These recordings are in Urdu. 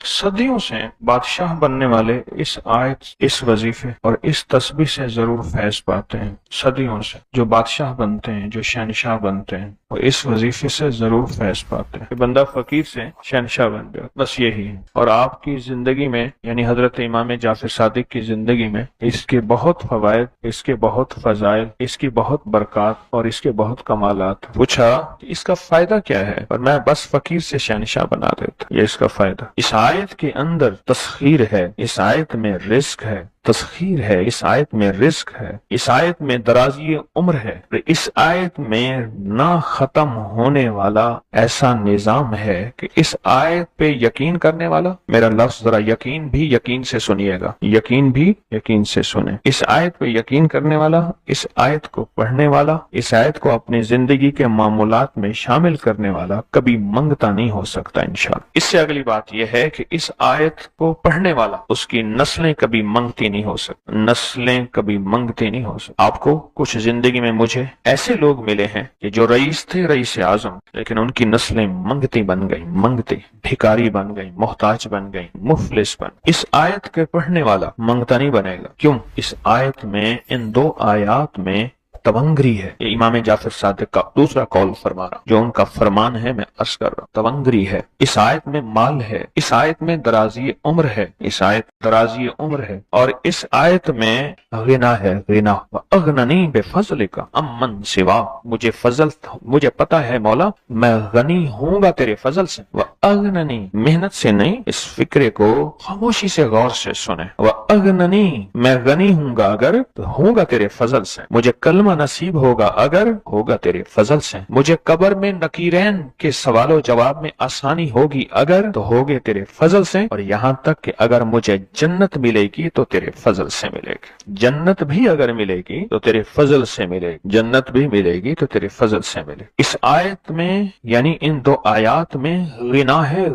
صدیوں سے بادشاہ بننے والے اس آیت، اس وظیفے اور اس تسبیح سے ضرور فیض پاتے ہیں۔ صدیوں سے جو بادشاہ بنتے ہیں، جو شہنشاہ بنتے ہیں، وہ اس وظیفے سے ضرور فیض پاتے ہیں کہ بندہ فقیر سے شہنشاہ بن گیا، بس یہی ہے۔ اور آپ کی زندگی میں، یعنی حضرت امام جعفر صادق کی زندگی میں اس کے بہت فوائد، اس کے بہت فضائل، اس کی بہت برکات اور اس کے بہت کمالات۔ پوچھا کہ اس کا فائدہ کیا ہے؟ اور میں بس فقیر سے شہنشاہ بنا دیتا، یہ اس کا فائدہ۔ اس آیت کے اندر تسخیر ہے، اس آیت میں رزق ہے، تسخیر ہے، اس آیت میں رزق ہے، اس آیت میں درازی عمر ہے، اس آیت میں نہ ختم ہونے والا ایسا نظام ہے کہ اس آیت پہ یقین کرنے والا، میرا لفظ ذرا یقین بھی یقین سے سنیے گا، یقین بھی یقین سے سنیں، اس آیت پہ یقین کرنے والا، اس آیت کو پڑھنے والا، اس آیت کو اپنی زندگی کے معمولات میں شامل کرنے والا کبھی منگتا نہیں ہو سکتا انشاءاللہ۔ اس سے اگلی بات یہ ہے کہ اس آیت کو پڑھنے والا، اس کی نسلیں کبھی منگتی نہیں ہو سکتی، نسلیں کبھی منگتی نہیں ہو سکتی۔ آپ کو کچھ زندگی میں مجھے ایسے لوگ ملے ہیں کہ جو رئیس تھے، رئیس اعظم، لیکن ان کی نسلیں منگتی بن گئی، منگتی، بھکاری بن گئی، محتاج بن گئی، مفلس بن۔ اس آیت کے پڑھنے والا منگتا نہیں بنے گا، کیوں؟ اس آیت میں، ان دو آیات میں تونگری ہے۔ یہ امام جعفر صادق کا دوسرا قول فرما رہا، جو ان کا فرمان ہے، میں عرض کر رہا ہوں، تونگری ہے۔ اس آیت میں مال ہے، اس آیت میں درازی عمر ہے، اس آیت درازی عمر ہے، اور اس آیت میں غنا ہے، غنا۔ وَأَغْنَنِي بِفَضْلِكَ عَمَّنْ سِوَا، مجھے فضل، مجھے پتا ہے مولا میں غنی ہوں گا تیرے فضل سے۔ وَأَغْنَنِي، محنت سے نہیں، اس فکرے کو خاموشی سے غور سے سنیں۔ وَأَغْنَنِي، میں غنی ہوں گا اگر تو ہوں گا تیرے فضل سے، مجھے کلمہ نصیب ہوگا اگر ہوگا تیرے فضل سے، مجھے قبر میں نکیرین کے سوال و جواب میں آسانی ہوگی اگر تو ہوگے تیرے فضل سے، اور یہاں تک کہ اگر مجھے جنت ملے گی تو تیرے فضل سے ملے گی، جنت بھی اگر ملے گی تو تیرے فضل سے ملے گی، جنت بھی ملے گی تو تیرے فضل سے ملے گی۔ اس آیت میں، یعنی ان دو آیات میں غنا ہے،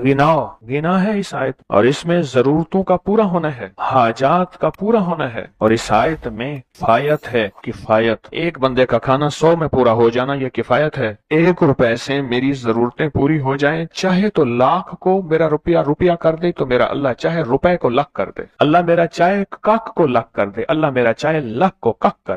غنا ہے اس آیت، اور اس میں ضرورتوں کا پورا ہونا ہے، حاجات کا پورا ہونا ہے، اور اس آیت میں کفایت ہے، کفایت۔ ایک بندے کا کھانا 100 میں پورا ہو جانا یہ کفایت ہے۔ 1 روپے سے میری ضرورتیں پوری ہو جائیں، چاہے تو لاکھ کو میرا روپیہ کر دے تو میرا اللہ چاہے روپے کو لاکھ کر دے، اللہ میرا چاہے کاک کو لاکھ کر دے، اللہ میرا چاہے لاکھ کو کک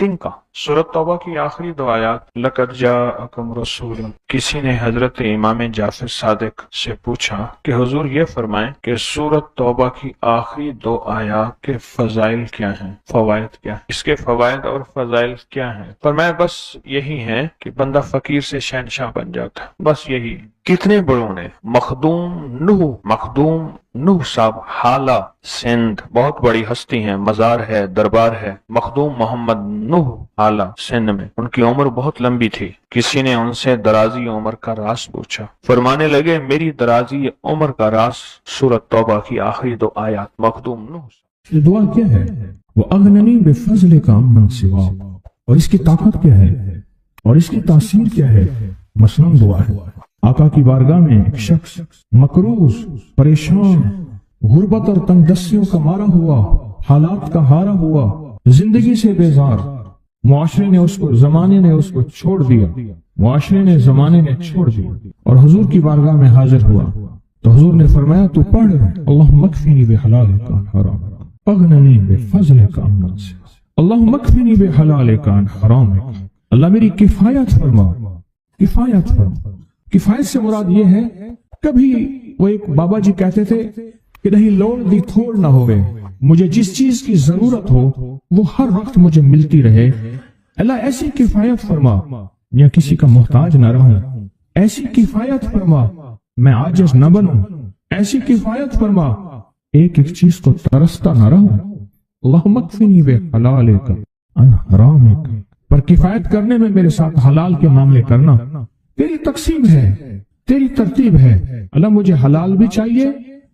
3 کا۔ سورۃ توبہ کی آخری 2 آیات، لَقَدْ جَاءَكُمْ رَسُولٌ۔ کسی نے حضرت امام جعفر صادق سے پوچھا کہ حضور یہ فرمائیں کہ سورۃ توبہ کی آخری 2 آیات کے فضائل کیا ہیں، فوائد کیا ہیں، اس کے فوائد اور فضائل کیا ہیں؟ فرمایا بس یہی ہے کہ بندہ فقیر سے شہنشاہ بن جاتا ہے، بس یہی۔ کتنے بڑوں نے، مخدوم نوح صاحب، حالہ سندھ، بہت بڑی ہستی ہیں، مزار ہے، دربار ہے، مخدوم محمد نوح حالہ سندھ میں، ان کی عمر بہت لمبی تھی۔ کسی نے ان سے درازی عمر کا راز پوچھا، فرمانے لگے میری درازی عمر کا راز سورۃ توبہ کی آخری 2 آیات۔ مخدوم نوح دعا کیا ہے؟ وَأَغْنَنِي بِفَضْلِكَ عَمَّنْ سِوَا، اور اس کی طاقت کیا ہے اور اس کی تاثیر کیا ہے؟ مثلاً دعا ہے، آقا کی بارگاہ میں ایک شخص مقروض، پریشان، غربت اور تنگ دستیوں کا مارا ہوا، حالات کا ہارا ہوا، زندگی سے بیزار، معاشرے نے اس کو، زمانے نے اس کو چھوڑ دیا، معاشرے نے، زمانے نے چھوڑ دیا، اور حضور کی بارگاہ میں حاضر ہوا تو حضور نے فرمایا تو پڑھ اللہم اکفنی بحلالک عن حرامک اغننی بفضلک عمن سواک، اللہم اکفنی بحلالک عن حرامک، اللہ میری کفایت فرما، کفایت فرما۔ کفایت سے مراد یہ ہے، کبھی وہ ایک بابا جی کہتے تھے کہ نہیں لوڑ دی تھوڑ نہ ہوئے، مجھے جس چیز کی ضرورت ہو وہ ہر وقت مجھے ملتی رہے، اللہ ایسی کفایت فرما، یا کسی کا محتاج نہ رہوں، ایسی کفایت فرما، میں عاجز نہ بنوں، ایسی کفایت فرما، ایک چیز کو ترستا نہ رہوں، اللہم اکفنی بحلالک عن حرامک، پر کفایت کرنے میں میرے ساتھ حلال کے معاملے کرنا، تیری تقسیم ہے، تیری ترتیب ہے، اللہ مجھے حلال بھی چاہیے،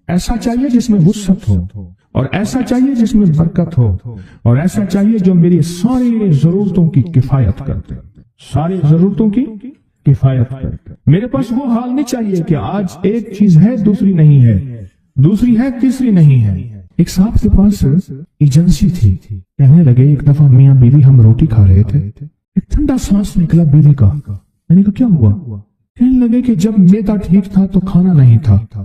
ایسا چاہیے جس میں وسعت ہو، اور ایسا چاہیے جس میں برکت ہو، اور ایسا چاہیے جو میری ساری ضرورتوں کی کفایت کرتے، ساری ضرورتوں کی کفایت کرتے۔ میرے پاس وہ حال نہیں چاہیے کہ آج ایک چیز ہے دوسری نہیں ہے، دوسری ہے تیسری نہیں ہے۔ ایک صاحب کے پاس ایجنسی تھی، کہنے لگے ایک دفعہ میاں بیوی ہم روٹی کھا رہے تھے، ایک ٹھنڈا سانس نکلا بیوی کا، میں نے کہا کیا ہوا؟ کہنے لگے کہ جب میدا ٹھیک تھا تو کھانا نہیں تھا،